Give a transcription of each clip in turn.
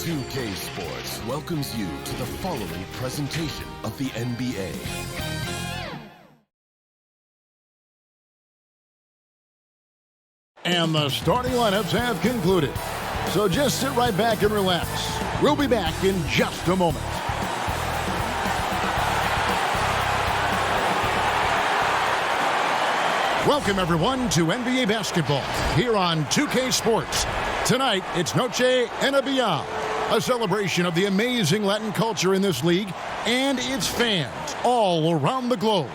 2K Sports welcomes you to the following presentation of the NBA. And the starting lineups have concluded. So just sit right back and relax. We'll be back in just a moment. Welcome, everyone, to NBA basketball here on 2K Sports. Tonight, it's Noche and a Beyond, a celebration of the amazing Latin culture in this league and its fans all around the globe.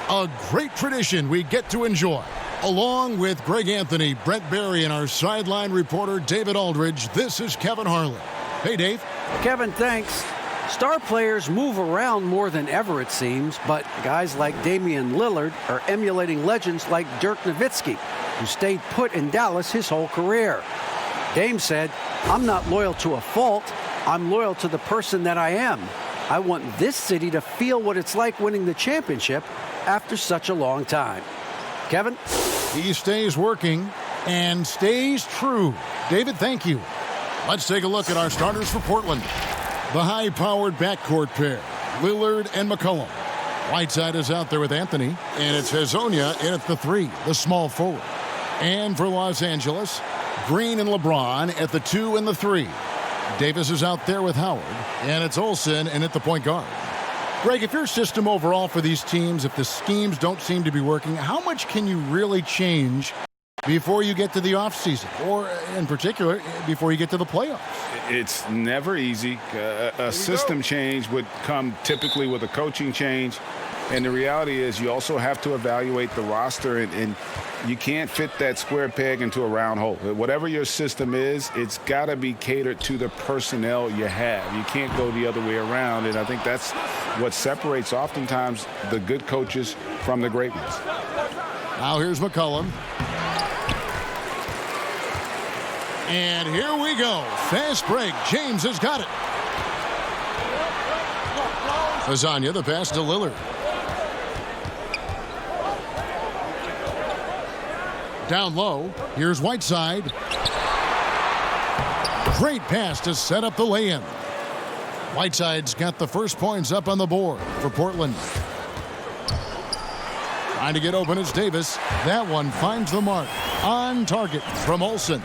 A great tradition we get to enjoy. Along with Greg Anthony, Brent Barry, and our sideline reporter, David Aldridge, this is Kevin Harlan. Hey, Dave. Kevin, thanks. Star players move around more than ever, it seems, but guys like Damian Lillard are emulating legends like Dirk Nowitzki, who stayed put in Dallas his whole career. Dame said, "I'm not loyal to a fault. I'm loyal to the person that I am. I want this city to feel what it's like winning the championship after such a long time." Kevin? He stays working and stays true. David, thank you. Let's take a look at our starters for Portland. The high-powered backcourt pair, Lillard and McCollum. Whiteside is out there with Anthony, and it's Hezonja in at the 3, the small forward. And for Los Angeles, Green and LeBron at the 2 and the 3. Davis is out there with Howard, and it's Olsen in at the point guard. Greg, if your system overall for these teams, if the schemes don't seem to be working, how much can you really change before you get to the offseason, or in particular, before you get to the playoffs? It's never easy. A system change would come typically with a coaching change. And the reality is you also have to evaluate the roster, and you can't fit that square peg into a round hole. Whatever your system is, it's got to be catered to the personnel you have. You can't go the other way around, and I think that's what separates oftentimes the good coaches from the great ones. Now here's McCollum. And here we go. Fast break. James has got it. Hezonja, the pass to Lillard. Down low. Here's Whiteside. Great pass to set up the lay-in. Whiteside's got the first points up on the board for Portland. Trying to get open is Davis. That one finds the mark. On target from Olsen.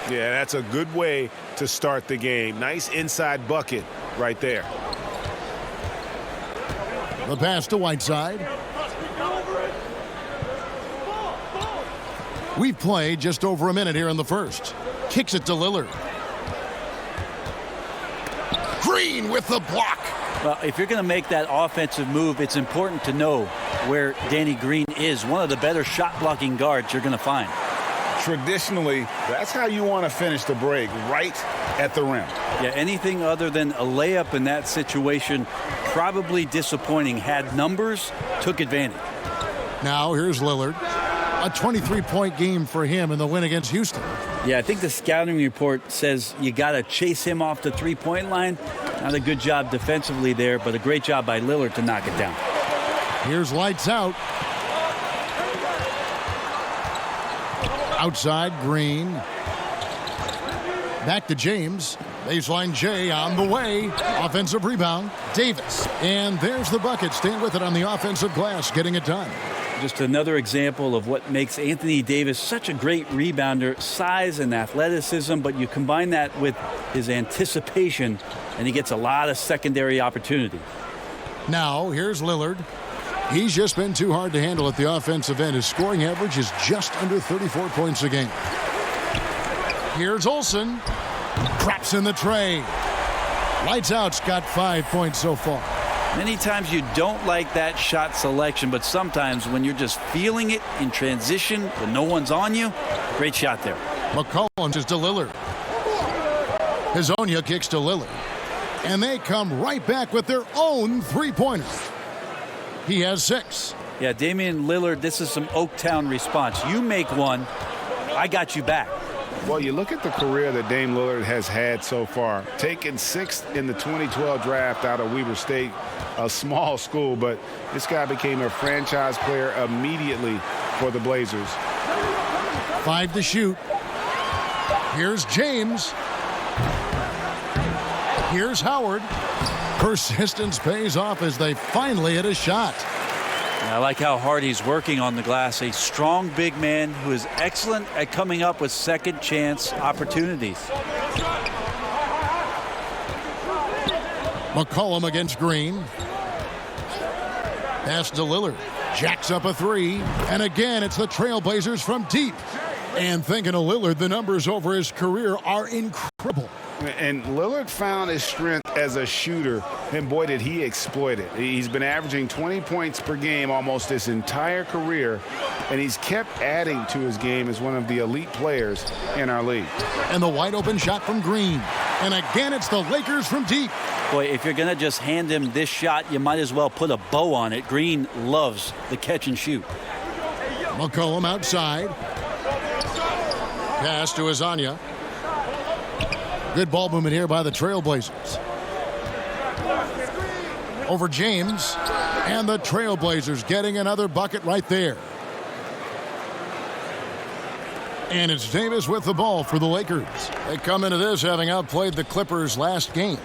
Yeah, that's a good way to start the game. Nice inside bucket right there. The pass to Whiteside. We've played just over a minute here in the first. Kicks it to Lillard. Green with the block. Well, if you're going to make that offensive move, it's important to know where Danny Green is. One of the better shot-blocking guards you're going to find. Traditionally, that's how you want to finish the break, right at the rim. Yeah, anything other than a layup in that situation, probably disappointing. Had numbers, took advantage. Now here's Lillard. A 23-point game for him in the win against Houston. Yeah, I think the scouting report says you got to chase him off the three-point line. Not a good job defensively there, but a great job by Lillard to knock it down. Here's lights out. Outside, Green. Back to James. Baseline J on the way. Offensive rebound. Davis. And there's the bucket. Staying with it on the offensive glass. Getting it done. Just another example of what makes Anthony Davis such a great rebounder. Size and athleticism, but you combine that with his anticipation, and he gets a lot of secondary opportunity. Now, here's Lillard. He's just been too hard to handle at the offensive end. His scoring average is just under 34 points a game. Here's Olsen. Craps in the tray. Lights out's got 5 points so far. Many times you don't like that shot selection, but sometimes when you're just feeling it in transition, when no one's on you, great shot there. McCollum is to Lillard. Hezonja kicks to Lillard. And they come right back with their own three-pointer. He has 6. Yeah, Damian Lillard, this is some Oaktown response. You make one, I got you back. Well, you look at the career that Dame Lillard has had so far. Taken 6th in the 2012 draft out of Weber State, a small school, but this guy became a franchise player immediately for the Blazers. 5 to shoot. Here's James. Here's Howard. Persistence pays off as they finally hit a shot. I like how hard he's working on the glass. A strong big man who is excellent at coming up with second chance opportunities. McCollum against Green. Pass to Lillard. Jacks up a three. And again, it's the Trailblazers from deep. And thinking of Lillard, the numbers over his career are incredible. And Lillard found his strength as a shooter, and boy, did he exploit it. He's been averaging 20 points per game almost his entire career, and he's kept adding to his game as one of the elite players in our league. And the wide open shot from Green. And again, it's the Lakers from deep. Boy, if you're going to just hand him this shot, you might as well put a bow on it. Green loves the catch and shoot. McCollum outside. Pass to Azania. Good ball movement here by the Trailblazers. Over James. And the Trailblazers getting another bucket right there. And it's Davis with the ball for the Lakers. They come into this having outplayed the Clippers last game.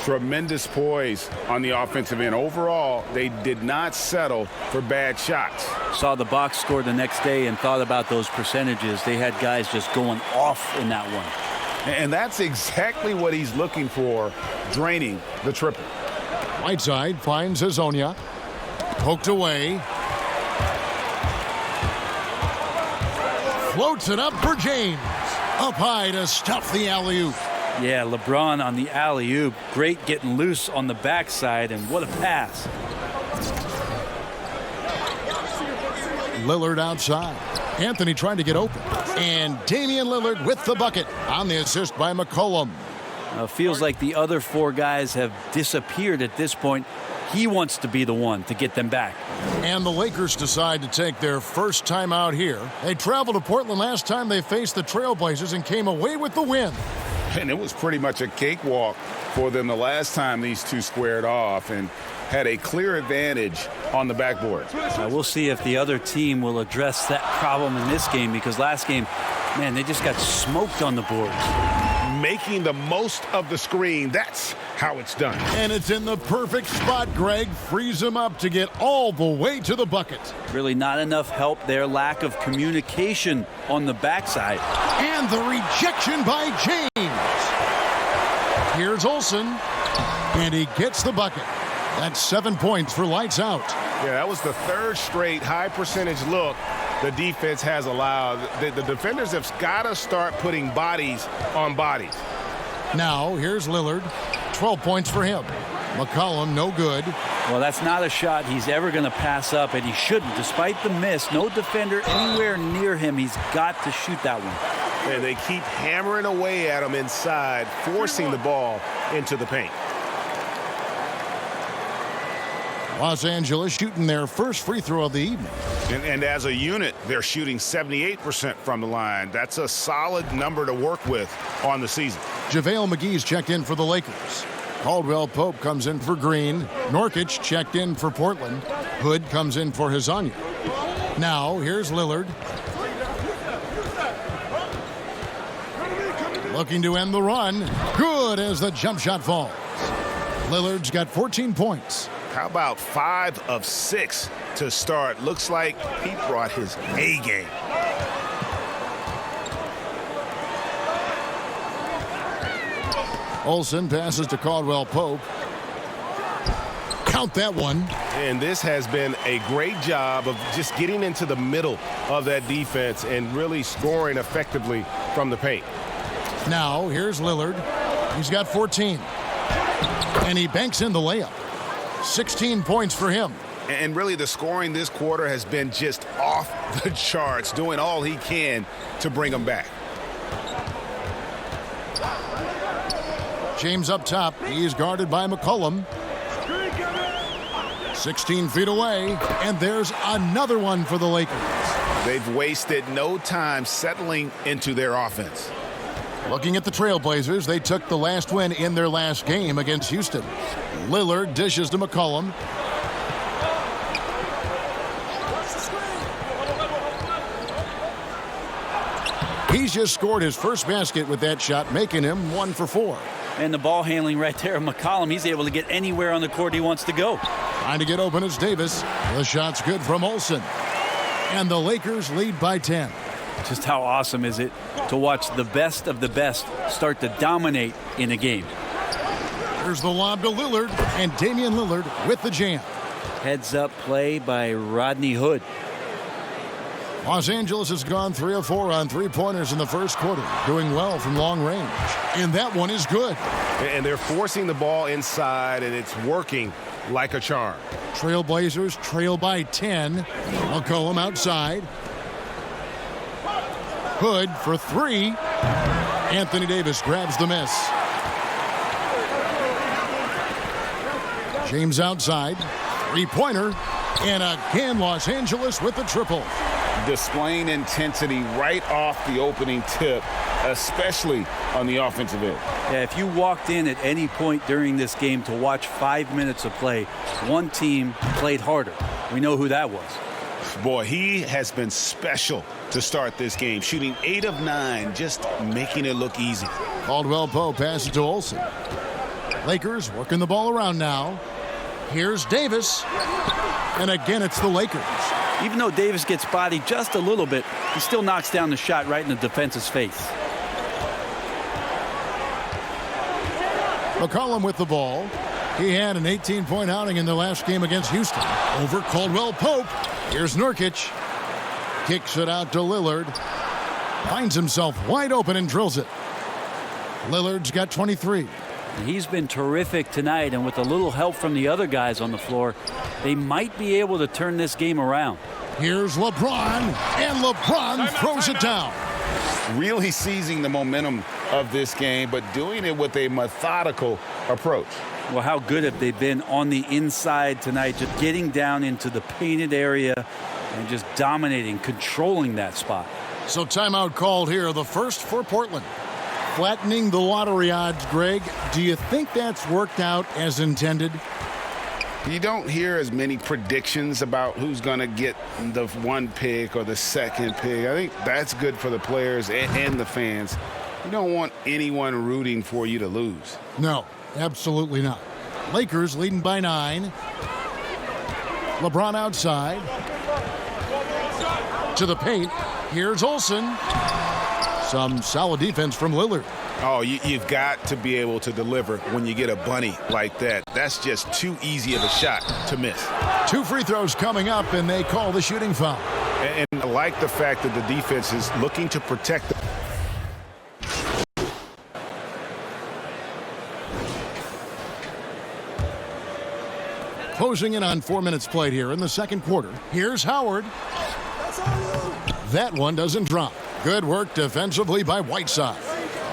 Tremendous poise on the offensive end. Overall, they did not settle for bad shots. Saw the box score the next day and thought about those percentages. They had guys just going off in that one. And that's exactly what he's looking for, draining the triple. Whiteside finds Azonia. Poked away. Floats it up for James. Up high to stuff the alley-oop. Yeah, LeBron on the alley-oop. Great getting loose on the backside, and what a pass. Lillard outside. Anthony trying to get open. And Damian Lillard with the bucket on the assist by McCollum. Feels like the other four guys have disappeared at this point. He wants to be the one to get them back. And the Lakers decide to take their first time out here. They traveled to Portland last time they faced the Trailblazers and came away with the win. And it was pretty much a cakewalk for them the last time these two squared off and had a clear advantage on the backboard. We'll see if the other team will address that problem in this game, because last game, man, they just got smoked on the boards. Making the most of the screen. That's how it's done. And it's in the perfect spot. Greg frees him up to get all the way to the bucket. Really not enough help there. Lack of communication on the backside. And the rejection by James. Here's Olsen. And he gets the bucket. That's 7 points for lights out. Yeah, that was the third straight high percentage look the defense has allowed. The defenders have got to start putting bodies on bodies. Now, here's Lillard. 12 points for him. McCollum, no good. Well, that's not a shot he's ever going to pass up, and he shouldn't. Despite the miss, no defender anywhere near him. He's got to shoot that one. And they keep hammering away at him inside, forcing the ball into the paint. Los Angeles shooting their first free throw of the evening. And as a unit, they're shooting 78% from the line. That's a solid number to work with on the season. JaVale McGee's checked in for the Lakers. Caldwell Pope comes in for Green. Nurkic checked in for Portland. Hood comes in for Azania. Now, here's Lillard. Looking to end the run. Good as the jump shot falls. Lillard's got 14 points. How about 5 of 6 to start? Looks like he brought his A game. Olsen passes to Caldwell Pope. Count that one. And this has been a great job of just getting into the middle of that defense and really scoring effectively from the paint. Now, here's Lillard. He's got 14. And he banks in the layup. 16 points for him. And really the scoring this quarter has been just off the charts, doing all he can to bring them back. James up top. He is guarded by McCollum. 16 feet away. And there's another one for the Lakers. They've wasted no time settling into their offense. Looking at the Trailblazers, they took the last win in their last game against Houston. Lillard dishes to McCollum. He's just scored his first basket with that shot, making him 1 for 4. And the ball handling right there of McCollum, he's able to get anywhere on the court he wants to go. Trying to get open is Davis. The shot's good from Olsen. And the Lakers lead by 10. Just how awesome is it to watch the best of the best start to dominate in a game. Here's the lob to Lillard, and Damian Lillard with the jam. Heads up play by Rodney Hood. Los Angeles has gone 3 of 4 on three-pointers in the first quarter, doing well from long range. And that one is good. And they're forcing the ball inside, and it's working like a charm. Trailblazers trail by 10. McCollum outside. Hood for 3. Anthony Davis grabs the miss. James outside. Three-pointer. And again, Los Angeles with the triple. Displaying intensity right off the opening tip, especially on the offensive end. Yeah, if you walked in at any point during this game to watch 5 minutes of play, one team played harder. We know who that was. Boy, he has been special to start this game, shooting 8 of 9, just making it look easy. Caldwell Pope passes to Olsen. Lakers working the ball around now. Here's Davis. And again, it's the Lakers. Even though Davis gets bodied just a little bit, he still knocks down the shot right in the defense's face. McCollum with the ball. He had an 18-point outing in the last game against Houston. Over Caldwell Pope. Here's Nurkic. Kicks it out to Lillard. Finds himself wide open and drills it. Lillard's got 23. He's been terrific tonight, and with a little help from the other guys on the floor, they might be able to turn this game around. Here's LeBron, and LeBron throws it down. Really seizing the momentum of this game, but doing it with a methodical approach. Well, how good have they been on the inside tonight, just getting down into the painted area and just dominating, controlling that spot. So timeout called here, the first for Portland. Flattening the lottery odds, Greg. Do you think that's worked out as intended? You don't hear as many predictions about who's going to get the one pick or the second pick. I think that's good for the players and the fans. You don't want anyone rooting for you to lose. No, absolutely not. Lakers leading by 9. LeBron outside. To the paint. Here's Olsen. Some solid defense from Lillard. Oh, you've got to be able to deliver when you get a bunny like that. That's just too easy of a shot to miss. 2 free throws coming up, and they call the shooting foul. And I like the fact that the defense is looking to protect the Closing in on 4 minutes played here in the second quarter. Here's Howard. That one doesn't drop. Good work defensively by Whiteside.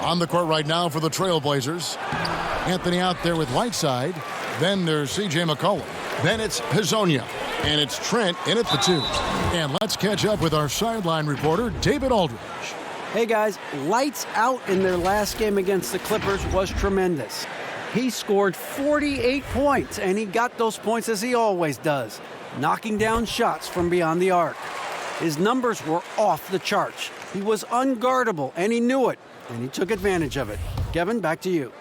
On the court right now for the Trailblazers. Anthony out there with Whiteside. Then there's C.J. McCollum. Then it's Hezonja. And it's Trent in at the 2. And let's catch up with our sideline reporter, David Aldridge. Hey guys, lights out in their last game against the Clippers was tremendous. He scored 48 points, and he got those points as he always does, knocking down shots from beyond the arc. His numbers were off the charts. He was unguardable, and he knew it, and he took advantage of it. Kevin, back to you.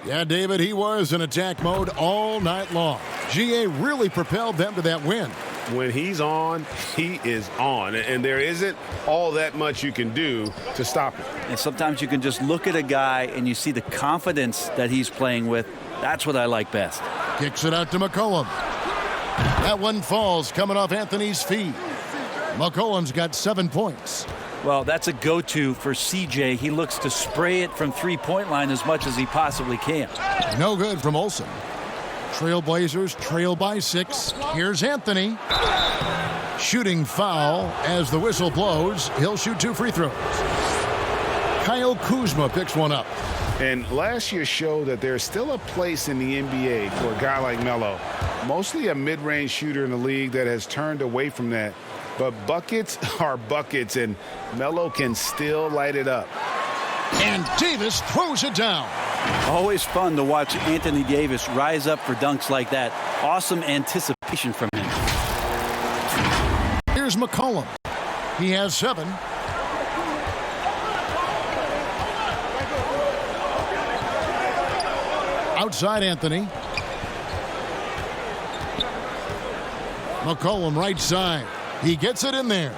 Yeah, David, he was in attack mode all night long. GA really propelled them to that win. When he's on, he is on. And there isn't all that much you can do to stop him. And sometimes you can just look at a guy and you see the confidence that he's playing with. That's what I like best. Kicks it out to McCollum. That one falls coming off Anthony's feet. McCollum's got 7 points. Well, that's a go-to for CJ. He looks to spray it from three-point line as much as he possibly can. No good from Olsen. Trailblazers trail by 6. Here's Anthony. Shooting foul as the whistle blows. He'll shoot 2 free throws. Kyle Kuzma picks one up. And last year showed that there's still a place in the NBA for a guy like Melo. Mostly a mid-range shooter in the league that has turned away from that. But buckets are buckets, and Melo can still light it up. And Davis throws it down. Always fun to watch Anthony Davis rise up for dunks like that. Awesome anticipation from him. Here's McCollum. He has 7. Outside Anthony. McCollum right side. He gets it in there.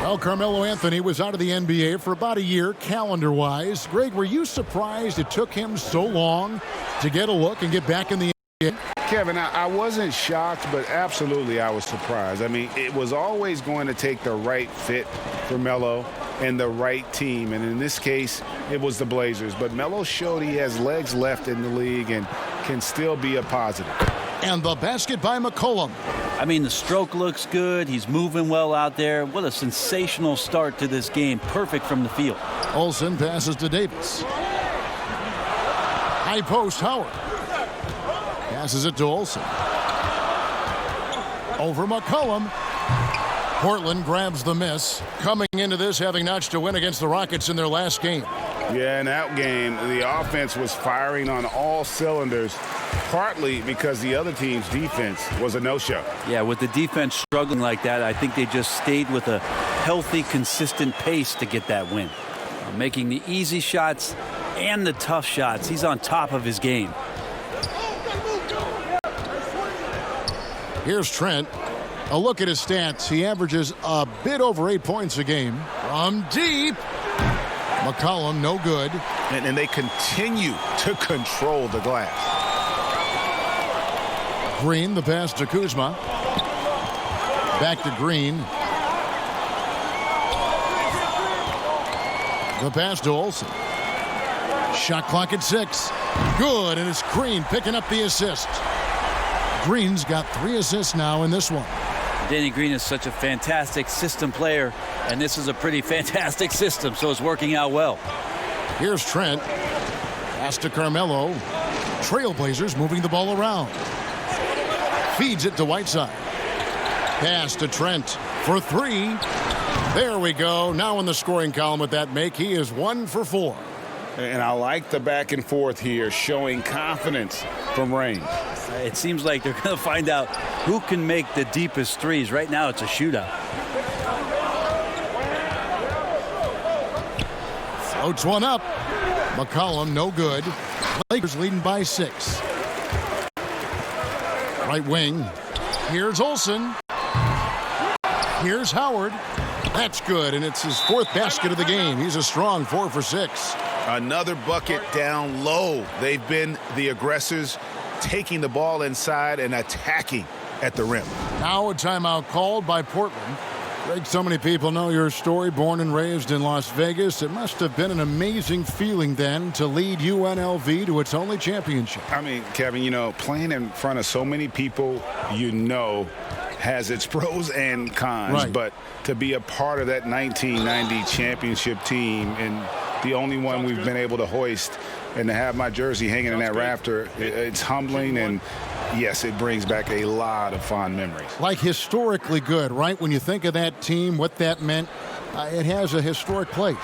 Well, Carmelo Anthony was out of the NBA for about a year, calendar-wise. Greg, were you surprised it took him so long to get a look and get back in the NBA? Kevin, I wasn't shocked, but absolutely I was surprised. I mean, it was always going to take the right fit for Melo and the right team. And in this case, it was the Blazers. But Melo showed he has legs left in the league and can still be a positive. And the basket by McCollum. I mean, the stroke looks good. He's moving well out there. What a sensational start to this game. Perfect from the field. Olsen passes to Davis. High post, Howard. Passes it to Olsen. Over McCollum. Portland grabs the miss. Coming into this, having notched a win against the Rockets in their last game. Yeah, in that game, the offense was firing on all cylinders, partly because the other team's defense was a no-show. Yeah, with the defense struggling like that, I think they just stayed with a healthy, consistent pace to get that win. Making the easy shots and the tough shots. He's on top of his game. Here's Trent. A look at his stats. He averages a bit over 8 points a game. From deep. McCollum, no good. And they continue to control the glass. Green, the pass to Kuzma. Back to Green. The pass to Olsen. Shot clock at 6. Good, and it's Green picking up the assist. Green's got 3 assists now in this one. Danny Green is such a fantastic system player, and this is a pretty fantastic system, so it's working out well. Here's Trent. Pass to Carmelo. Trailblazers moving the ball around. Feeds it to Whiteside. Pass to Trent for 3. There we go. Now in the scoring column with that make, he is 1 for 4. And I like the back and forth here, showing confidence from range. It seems like they're going to find out who can make the deepest threes. Right now, it's a shootout. Floats one up. McCollum, no good. Lakers leading by 6. Right wing. Here's Olsen. Here's Howard. That's good, and it's his 4th basket of the game. He's a strong 4 for 6. Another bucket down low. They've been the aggressors, taking the ball inside and attacking at the rim. Now a timeout called by Portland. Greg, so many people know your story. Born and raised in Las Vegas. It must have been an amazing feeling then to lead UNLV to its only championship. I mean, Kevin, you know, playing in front of so many people, you know, has its pros and cons. Right. But to be a part of that 1990 championship team and the only one we've been able to hoist and to have my jersey hanging in that rafter, it's humbling, and yes, it brings back a lot of fond memories. Like historically good, right? When you think of that team, what that meant, it has a historic place.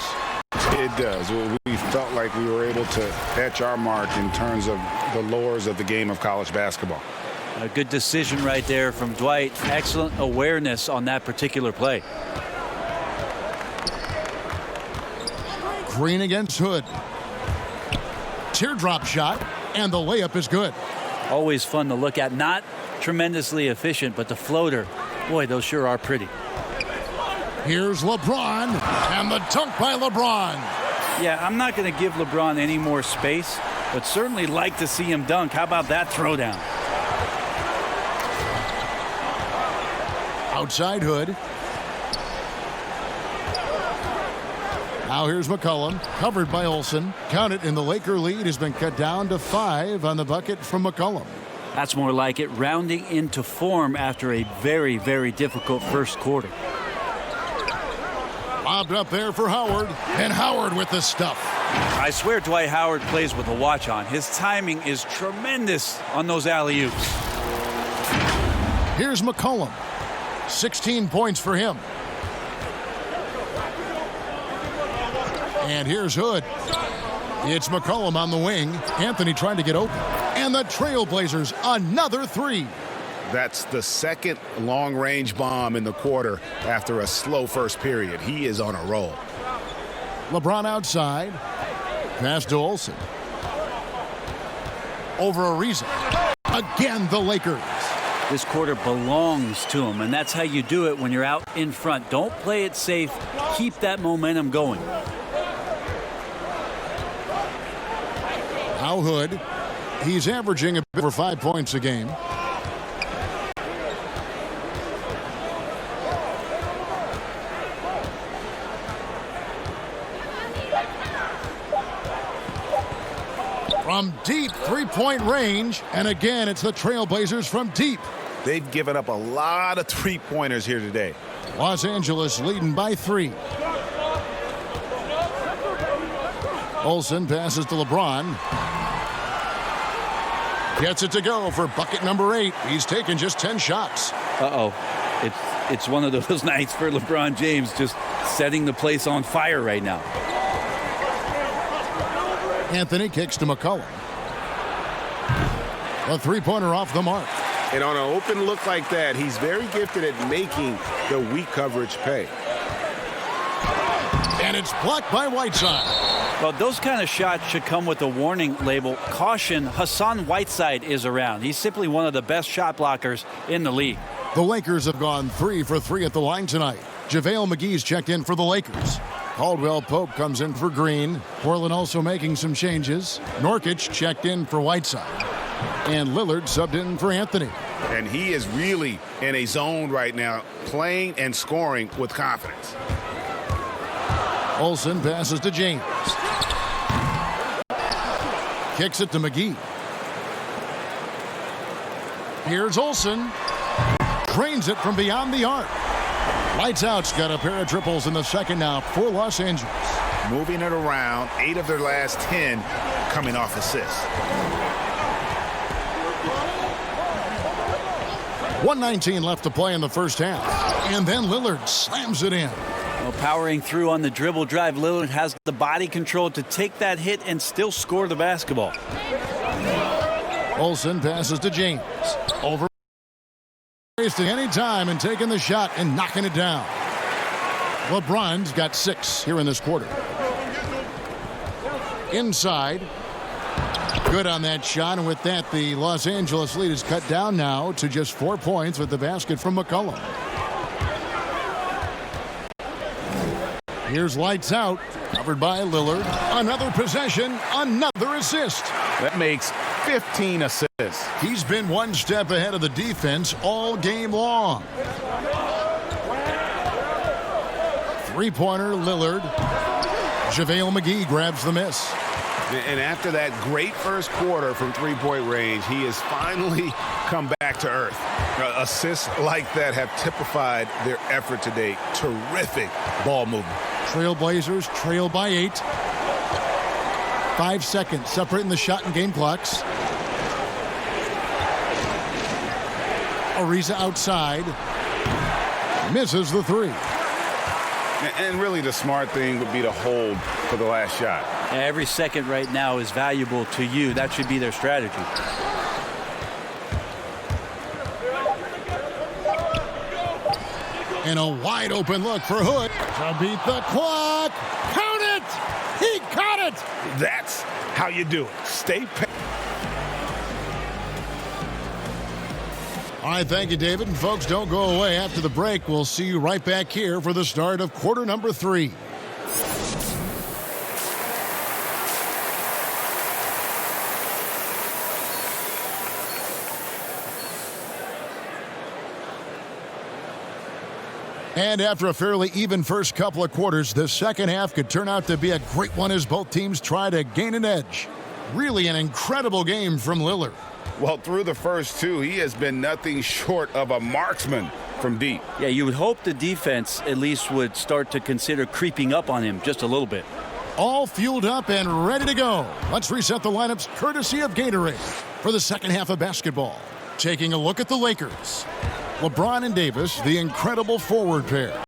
It does. We felt like we were able to etch our mark in terms of the lures of the game of college basketball. A good decision right there from Dwight. Excellent awareness on that particular play. Green against Hood. Teardrop shot, and the layup is good. Always fun to look at. Not tremendously efficient, but the floater, boy, those sure are pretty. Here's LeBron, and the dunk by LeBron. Yeah, I'm not going to give LeBron any more space, but certainly like to see him dunk. How about that throwdown? Outside Hood. Now here's McCollum, covered by Olsen. Count it, and the Laker lead has been cut down to 5 on the bucket from McCollum. That's more like it, rounding into form after a very, very difficult first quarter. Lobbed up there for Howard, and Howard with the stuff. I swear Dwight Howard plays with a watch on. His timing is tremendous on those alley-oops. Here's McCollum. 16 points for him. And here's Hood. It's McCollum on the wing. Anthony trying to get open. And the Trailblazers, another 3. That's the second long-range bomb in the quarter after a slow first period. He is on a roll. LeBron outside. Pass to Olsen. over Ariza. Again, the Lakers. This quarter belongs to him, and that's how you do it when you're out in front. Don't play it safe. Keep that momentum going. Now Hood. He's averaging over 5 points a game. From deep three-point range, and again, it's the Trailblazers from deep. They've given up a lot of three-pointers here today. Los Angeles leading by 3. Olsen passes to LeBron. Gets it to go for bucket number 8. He's taken just 10 shots. It's one of those nights for LeBron James, just setting the place on fire right now. Anthony kicks to McCollum. A three-pointer off the mark. And on an open look like that, he's very gifted at making the weak coverage pay. And it's blocked by Whiteside. Well, those kind of shots should come with a warning label. Caution, Hassan Whiteside is around. He's simply one of the best shot blockers in the league. The Lakers have gone 3 for 3 at the line tonight. JaVale McGee's checked in for the Lakers. Caldwell Pope comes in for Green. Portland also making some changes. Nurkic checked in for Whiteside. And Lillard subbed in for Anthony. And he is really in a zone right now, playing and scoring with confidence. Olsen passes to James. Kicks it to McGee. Here's Olsen. Drains it from beyond the arc. Lights out's got a pair of triples in the second now for Los Angeles. Moving it around, 8 of their last 10 coming off assists. 1:19 left to play in the first half. And then Lillard slams it in. Well, powering through on the dribble drive, Lillard has the body control to take that hit and still score the basketball. Olsen passes to James. Over. Wasting any time and taking the shot and knocking it down. LeBron's got 6 here in this quarter. Inside. Good on that shot, and with that, the Los Angeles lead is cut down now to just 4 points with the basket from McCollum. Here's lights out, covered by Lillard. Another possession, another assist. That makes 15 assists. He's been one step ahead of the defense all game long. Three-pointer, Lillard. JaVale McGee grabs the miss. And after that great first quarter from three-point range, he has finally come back to earth. Assists like that have typified their effort today. Terrific ball movement. Trailblazers trail by 8. 5 seconds separating the shot and game clocks. Ariza outside. Misses the 3. And really the smart thing would be to hold for the last shot. Every second right now is valuable to you. That should be their strategy. And a wide open look for Hood to beat the clock. Count it! He caught it! That's how you do it. Stay patient. All right, thank you, David. And folks, don't go away. After the break, we'll see you right back here for the start of quarter number 3. And after a fairly even first couple of quarters, the second half could turn out to be a great one as both teams try to gain an edge. Really an incredible game from Lillard. Well, through the first 2, he has been nothing short of a marksman from deep. Yeah, you would hope the defense at least would start to consider creeping up on him just a little bit. All fueled up and ready to go. Let's reset the lineups courtesy of Gatorade for the second half of basketball. Taking a look at the Lakers. LeBron and Davis, the incredible forward pair.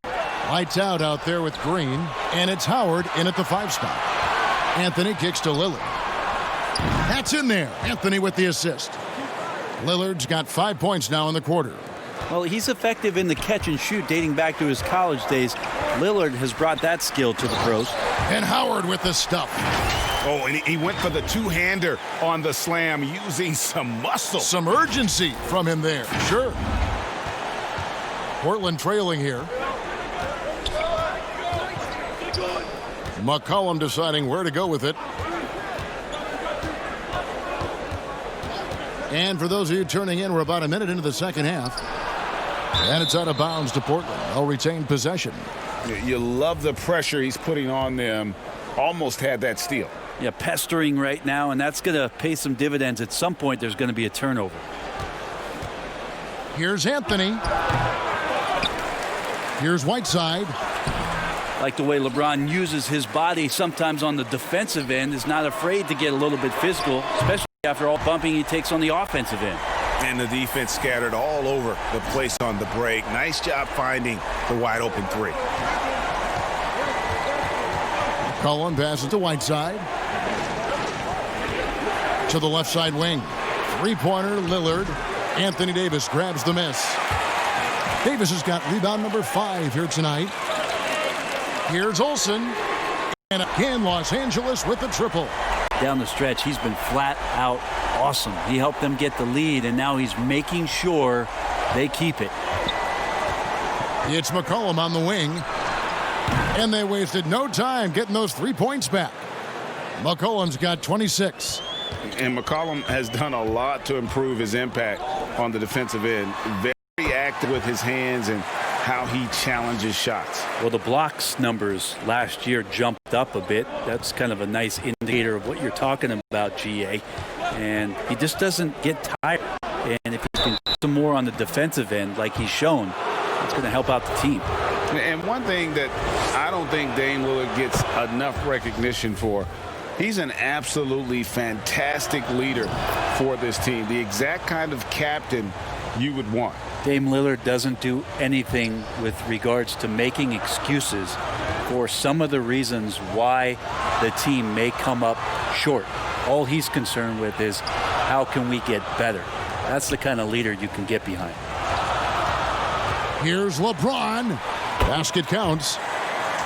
Lights out there with Green, and it's Howard in at the 5 spot. Anthony kicks to Lillard. That's in there. Anthony with the assist. Lillard's got 5 points now in the quarter. Well, he's effective in the catch and shoot dating back to his college days. Lillard has brought that skill to the pros. And Howard with the stuff. Oh, and he went for the two-hander on the slam using some muscle. Some urgency from him there. Sure. Portland trailing here. McCollum deciding where to go with it. And for those of you turning in, we're about a minute into the second half. And it's out of bounds to Portland. They'll retain possession. You love the pressure he's putting on them. Almost had that steal. Yeah, pestering right now, and that's going to pay some dividends. At some point, there's going to be a turnover. Here's Anthony. Here's Whiteside. Like the way LeBron uses his body sometimes on the defensive end, is not afraid to get a little bit physical, especially after all bumping he takes on the offensive end. And the defense scattered all over the place on the break. Nice job finding the wide open three. Cullen passes to Whiteside. To the left side wing. Three-pointer, Lillard. Anthony Davis grabs the miss. Davis has got rebound number 5 here tonight. Here's Olsen. And again, Los Angeles with the triple. Down the stretch, he's been flat out awesome. He helped them get the lead, and now he's making sure they keep it. It's McCollum on the wing. And they wasted no time getting those 3 points back. McCollum's got 26. And McCollum has done a lot to improve his impact on the defensive end. Very active with his hands and how he challenges shots. Well, the blocks numbers last year jumped up a bit. That's kind of a nice indicator of what you're talking about, GA. And he just doesn't get tired. And if he can do some more on the defensive end like he's shown, it's going to help out the team. And one thing that I don't think Dame Lillard gets enough recognition for, he's an absolutely fantastic leader for this team. The exact kind of captain you would want. Dame Lillard doesn't do anything with regards to making excuses for some of the reasons why the team may come up short. All he's concerned with is how can we get better. That's the kind of leader you can get behind. Here's LeBron. Basket counts.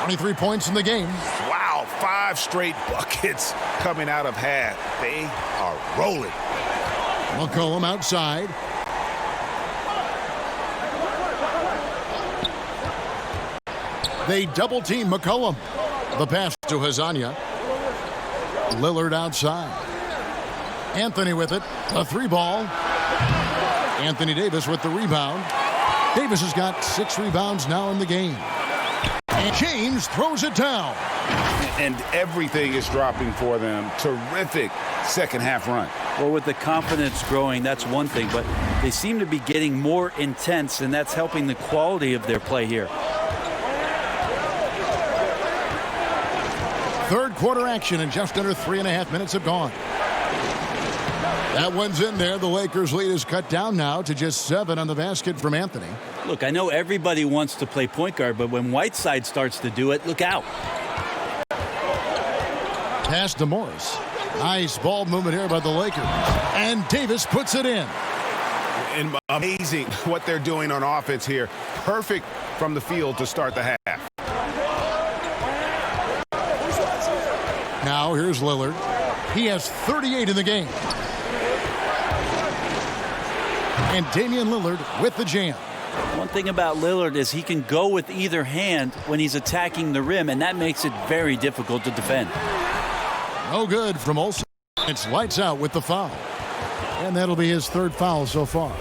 23 points in the game. Wow, 5 straight buckets coming out of half. They are rolling. McCollum outside. They double team McCollum. The pass to Hazania. Lillard outside. Anthony with it. A 3-ball. Anthony Davis with the rebound. Davis has got 6 rebounds now in the game. And James throws it down. And everything is dropping for them. Terrific second half run. Well, with the confidence growing, that's one thing, but they seem to be getting more intense, and that's helping the quality of their play here. Third quarter action, and just under 3.5 minutes have gone. That one's in there. The Lakers' lead is cut down now to just 7 on the basket from Anthony. Look, I know everybody wants to play point guard, but when Whiteside starts to do it, look out. Pass to Morris. Nice ball movement here by the Lakers. And Davis puts it in. And amazing what they're doing on offense here. Perfect from the field to start the half. Now here's Lillard. He has 38 in the game. And Damian Lillard with the jam. One thing about Lillard is he can go with either hand when he's attacking the rim, and that makes it very difficult to defend. No good from Olsen. It's lights out with the foul. And that'll be his 3rd foul so far.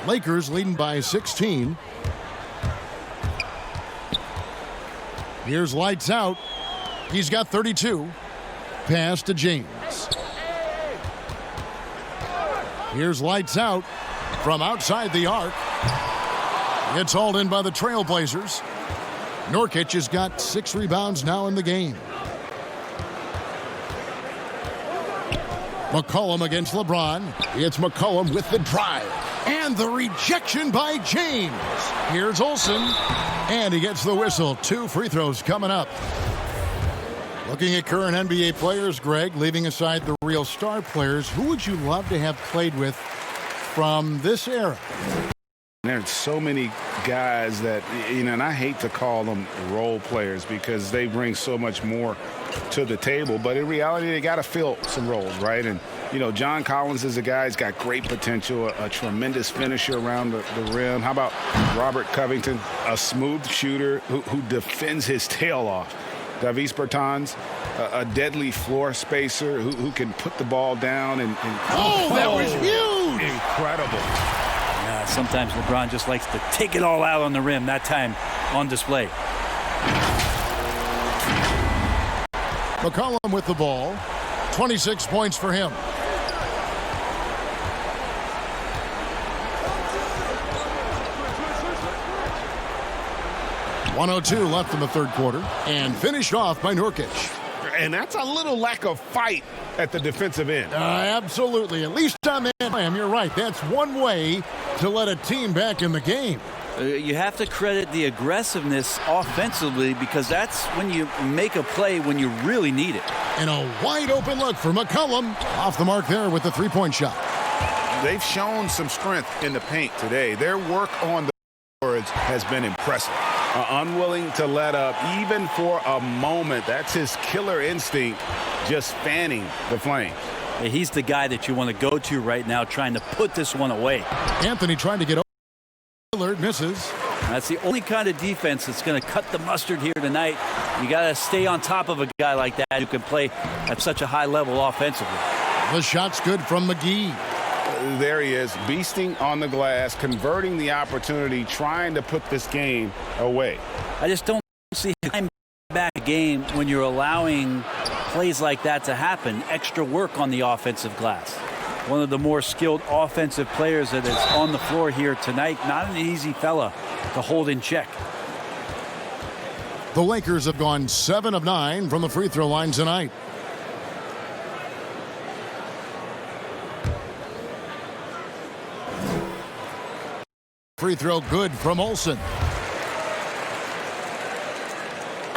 Lakers leading by 16. Here's lights out. He's got 32. Pass to James. Here's lights out from outside the arc. It's hauled in by the Trailblazers. Nurkic has got 6 rebounds now in the game. McCollum against LeBron. It's McCollum with the drive. And the rejection by James. Here's Olsen. And he gets the whistle. 2 free throws coming up. Looking at current NBA players, Greg, leaving aside the real star players, who would you love to have played with from this era? There's so many guys that, and I hate to call them role players because they bring so much more to the table. But in reality, they got to fill some roles, right? And, John Collins is a guy who's got great potential, a tremendous finisher around the rim. How about Robert Covington, a smooth shooter who defends his tail off? Davis Bertans, a deadly floor spacer who can put the ball down. That was huge! Incredible. Sometimes LeBron just likes to take it all out on the rim, that time on display. McCollum with the ball. 26 points for him. .102 left in the third quarter, and finished off by Nurkic. And that's a little lack of fight at the defensive end. Absolutely. At least on that rim, you're right. That's one way to let a team back in the game. You have to credit the aggressiveness offensively because that's when you make a play when you really need it. And a wide open look for McCollum. Off the mark there with the three-point shot. They've shown some strength in the paint today. Their work on the boards has been impressive. Unwilling to let up even for a moment. That's his killer instinct, just fanning the flame. He's the guy that you want to go to right now trying to put this one away. Anthony trying to get over. Lillard misses. That's the only kind of defense that's going to cut the mustard here tonight. You got to stay on top of a guy like that who can play at such a high level offensively. The shot's good from McGee. There he is, beasting on the glass, converting the opportunity, trying to put this game away. I just don't see him back a game when you're allowing plays like that to happen. Extra work on the offensive glass. One of the more skilled offensive players that is on the floor here tonight. Not an easy fella to hold in check. The Lakers have gone 7 of 9 from the free throw line tonight. Free throw good from Olsen.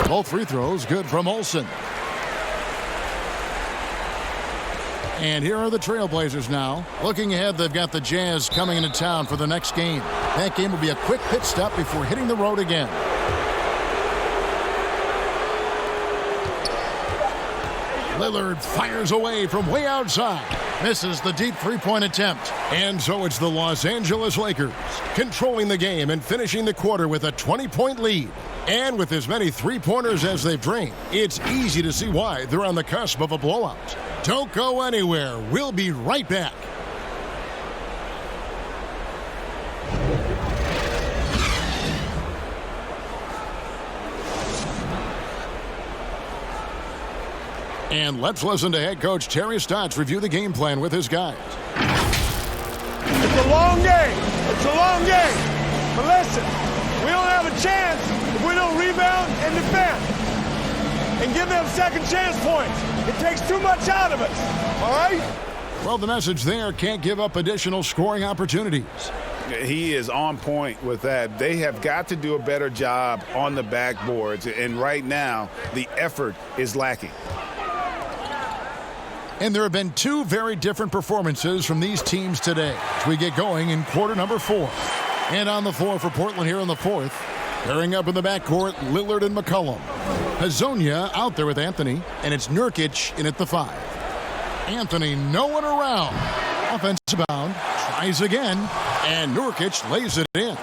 Both free throws good from Olsen. And here are the Trailblazers now. Looking ahead, they've got the Jazz coming into town for the next game. That game will be a quick pit stop before hitting the road again. Lillard fires away from way outside. Misses the deep three-point attempt. And so it's the Los Angeles Lakers controlling the game and finishing the quarter with a 20-point lead. And with as many three-pointers as they've drained, it's easy to see why they're on the cusp of a blowout. Don't go anywhere. We'll be right back. And let's listen to head coach Terry Stotts review the game plan with his guys. It's a long game. It's a long game. But listen, we don't have a chance if we don't rebound and defend and give them second chance points. It takes too much out of us. All right? Well, the message there, can't give up additional scoring opportunities. He is on point with that. They have got to do a better job on the backboards. And right now, the effort is lacking. And there have been two very different performances from these teams today as we get going in quarter number 4. And on the floor for Portland here in the fourth, pairing up in the backcourt, Lillard and McCollum. Hazonia out there with Anthony, and it's Nurkic in at the 5. Anthony no one around. Offensive bound, tries again, and Nurkic lays it in.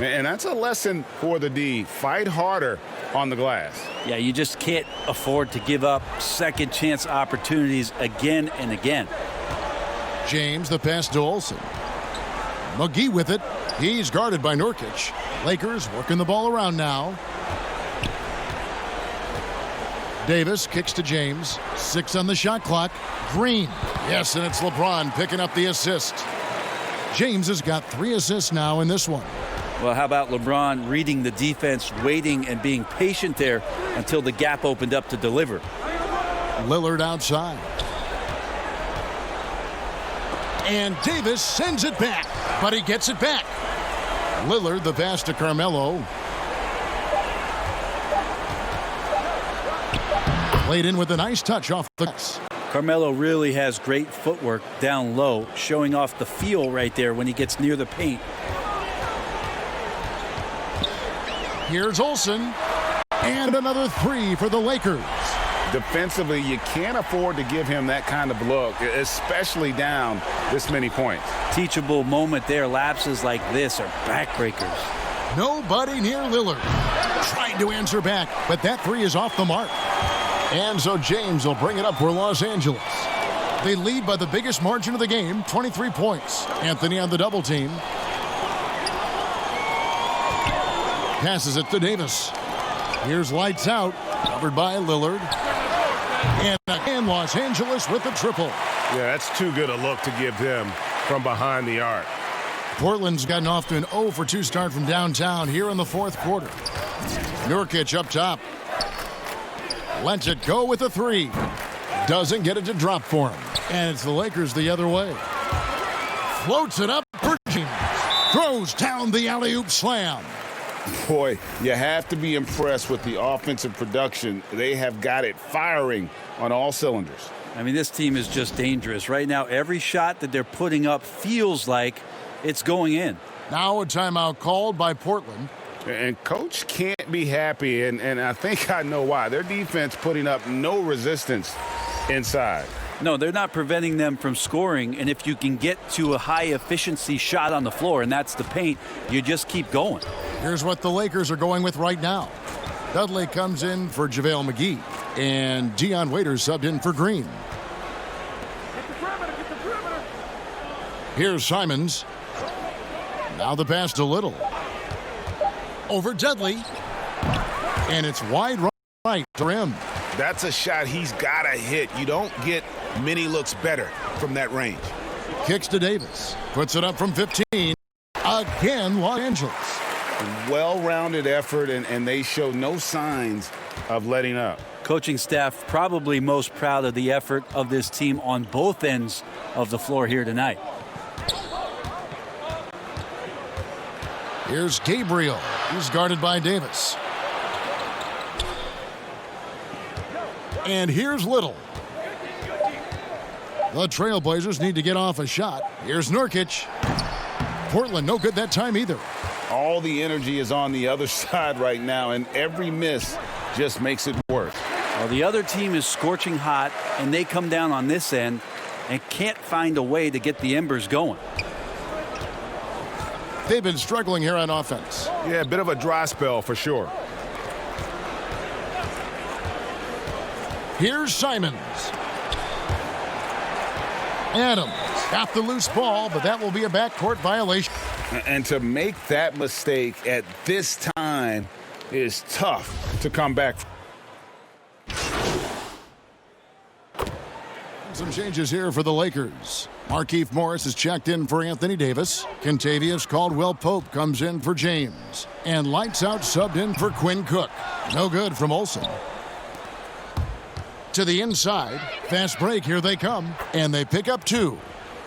And that's a lesson for the D. Fight harder on the glass. Yeah, you just can't afford to give up second chance opportunities again and again. James, the pass to Olsen. McGee with it. He's guarded by Nurkic. Lakers working the ball around now. Davis kicks to James. 6 on the shot clock. Green. Yes, and it's LeBron picking up the assist. James has got 3 assists now in this one. Well, how about LeBron reading the defense, waiting and being patient there until the gap opened up to deliver. Lillard outside. And Davis sends it back, but he gets it back. Lillard, the pass to Carmelo. Played in with a nice touch off the glass. Carmelo really has great footwork down low, showing off the feel right there when he gets near the paint. Here's Olsen. And another three for the Lakers. Defensively, you can't afford to give him that kind of look, especially down this many points. Teachable moment there. Lapses like this are backbreakers. Nobody near Lillard. Trying to answer back, but that three is off the mark. And so James will bring it up for Los Angeles. They lead by the biggest margin of the game, 23 points. Anthony on the double team. Passes it to Davis. Here's lights out, covered by Lillard. And again, Los Angeles with the triple. Yeah, that's too good a look to give them from behind the arc. Portland's gotten off to an 0 for 2 start from downtown here in the fourth quarter. Nurkic up top. Lets it go with a three. Doesn't get it to drop for him. And it's the Lakers the other way. Floats it up for James. Throws down the alley-oop slam. Boy, you have to be impressed with the offensive production. They have got it firing on all cylinders. I mean, this team is just dangerous. Right now, every shot that they're putting up feels like it's going in. Now a timeout called by Portland. And Coach can't be happy, and I think I know why. Their defense putting up no resistance inside. No, they're not preventing them from scoring, and if you can get to a high-efficiency shot on the floor, and that's the paint, you just keep going. Here's what the Lakers are going with right now. Dudley comes in for JaVale McGee, and Dion Waiters subbed in for Green. Here's Simons. Now the pass to Little. Over Dudley. And it's wide right to rim. That's a shot he's got to hit. You don't get many looks better from that range. Kicks to Davis. Puts it up from 15. Again, Los Angeles. Well-rounded effort, and they show no signs of letting up. Coaching staff probably most proud of the effort of this team on both ends of the floor here tonight. Here's Gabriel. He's guarded by Davis. And here's Little. The Trailblazers need to get off a shot. Here's Nurkic. Portland no good that time either. All the energy is on the other side right now, and every miss just makes it worse. Well, the other team is scorching hot, and they come down on this end and can't find a way to get the embers going. They've been struggling here on offense. Yeah, a bit of a dry spell for sure. Here's Simons. Adams got the loose ball, but that will be a backcourt violation. And to make that mistake at this time is tough to come back from. Some changes here for the Lakers. Markieff Morris is checked in for Anthony Davis. Kentavious Caldwell-Pope comes in for James. And lights out subbed in for Quinn Cook. No good from Olsen. To the inside. Fast break. Here they come. And they pick up two.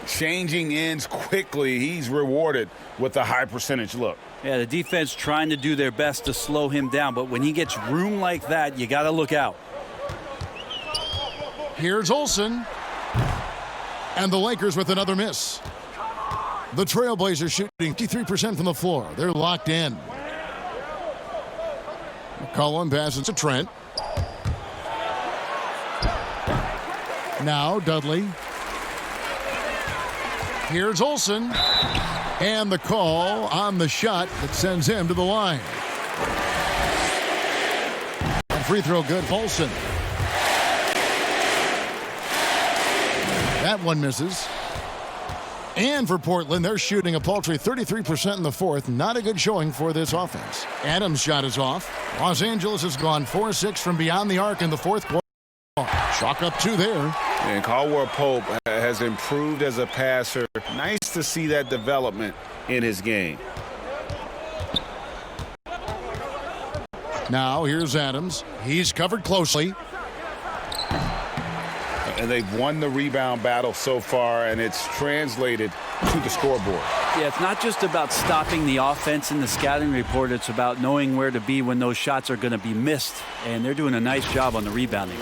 Changing ends quickly. He's rewarded with a high percentage look. Yeah, the defense trying to do their best to slow him down, but when he gets room like that, you got to look out. Here's Olsen. And the Lakers with another miss. The Trailblazers shooting 53% from the floor. They're locked in. McCollum passes to Trent. Now Dudley. Here's Olsen. And the call on the shot that sends him to the line. And free throw good, Olsen. That one misses. And for Portland, they're shooting a paltry 33% in the fourth. Not a good showing for this offense. Adams' shot is off. Los Angeles has gone 4-6 from beyond the arc in the fourth quarter. Chalk up two there. And Caldwell-Pope has improved as a passer. Nice to see that development in his game. Now here's Adams. He's covered closely. And they've won the rebound battle so far, and it's translated to the scoreboard. Yeah, it's not just about stopping the offense in the scouting report. It's about knowing where to be when those shots are going to be missed, and they're doing a nice job on the rebounding.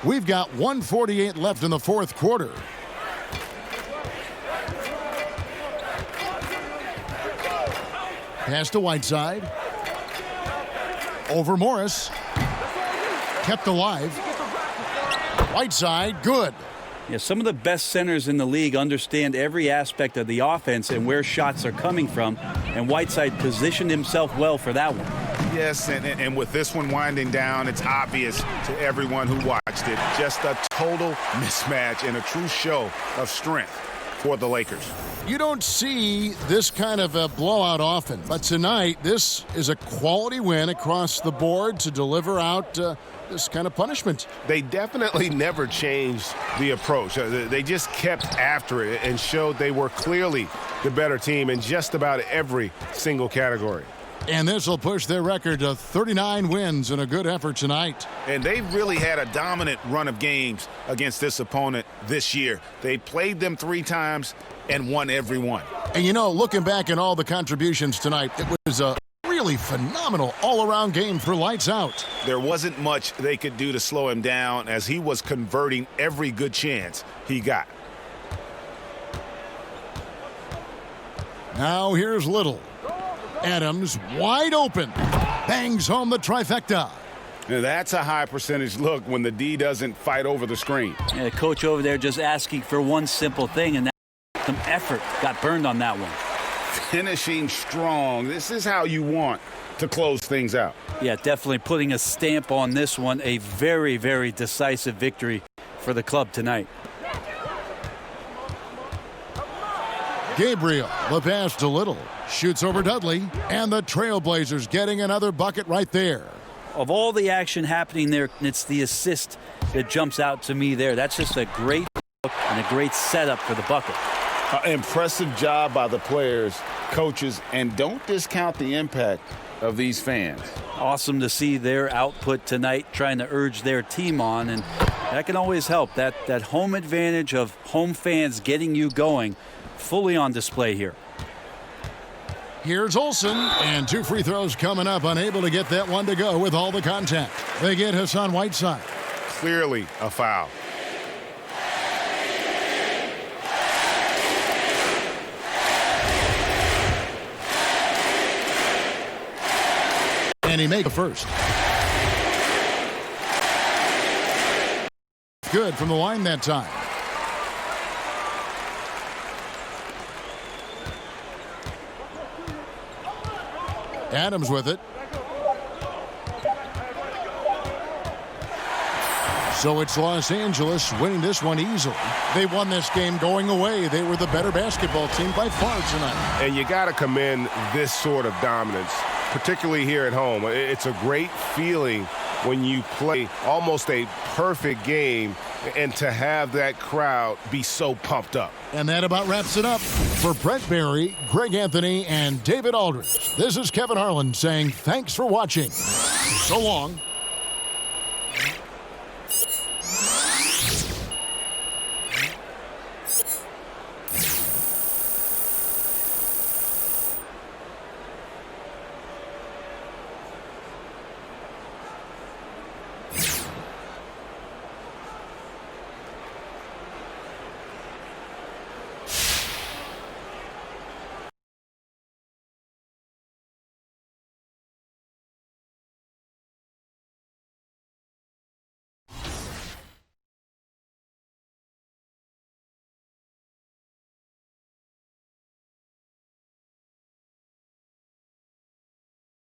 We've got 1:48 left in the fourth quarter. Pass to Whiteside. Over Morris. Kept alive. Whiteside, good. Yeah, some of the best centers in the league understand every aspect of the offense and where shots are coming from, and Whiteside positioned himself well for that one. Yes, and with this one winding down, it's obvious to everyone who watched it. Just a total mismatch and a true show of strength for the Lakers. You don't see this kind of a blowout often, but tonight this is a quality win across the board to deliver out this kind of punishment. They definitely never changed the approach. They just kept after it and showed they were clearly the better team in just about every single category. And this will push their record to 39 wins in a good effort tonight. And they really had a dominant run of games against this opponent this year. They played them 3 times and won every one. And you know, looking back at all the contributions tonight, it was a really phenomenal all-around game for Lights Out. There wasn't much they could do to slow him down as he was converting every good chance he got. Now here's Little. Adams wide open. Bangs home the trifecta. Now that's a high percentage look when the D doesn't fight over the screen. Yeah, coach over there just asking for one simple thing, and that some effort got burned on that one. Finishing strong. This is how you want to close things out. Yeah, definitely putting a stamp on this one. A very, very decisive victory for the club tonight. Gabriel, the pass to Little. Shoots over Dudley, and the Trailblazers getting another bucket right there. Of all the action happening there, it's the assist that jumps out to me there. That's just a great look and a great setup for the bucket. Impressive job by the players, coaches, and don't discount the impact of these fans. Awesome to see their output tonight, trying to urge their team on, and that can always help. That home advantage of home fans getting you going, fully on display here. Here's Olsen, and 2 free throws coming up, unable to get that one to go with all the contact. They get Hassan Whiteside. Clearly a foul. And he makes the first. Good from the line that time. Adams with it. So it's Los Angeles winning this one easily. They won this game going away. They were the better basketball team by far tonight. And you got to commend this sort of dominance, particularly here at home. It's a great feeling when you play almost a perfect game and to have that crowd be so pumped up. And that about wraps it up. For Brett Barry, Greg Anthony, and David Aldridge, this is Kevin Harlan saying thanks for watching. So long.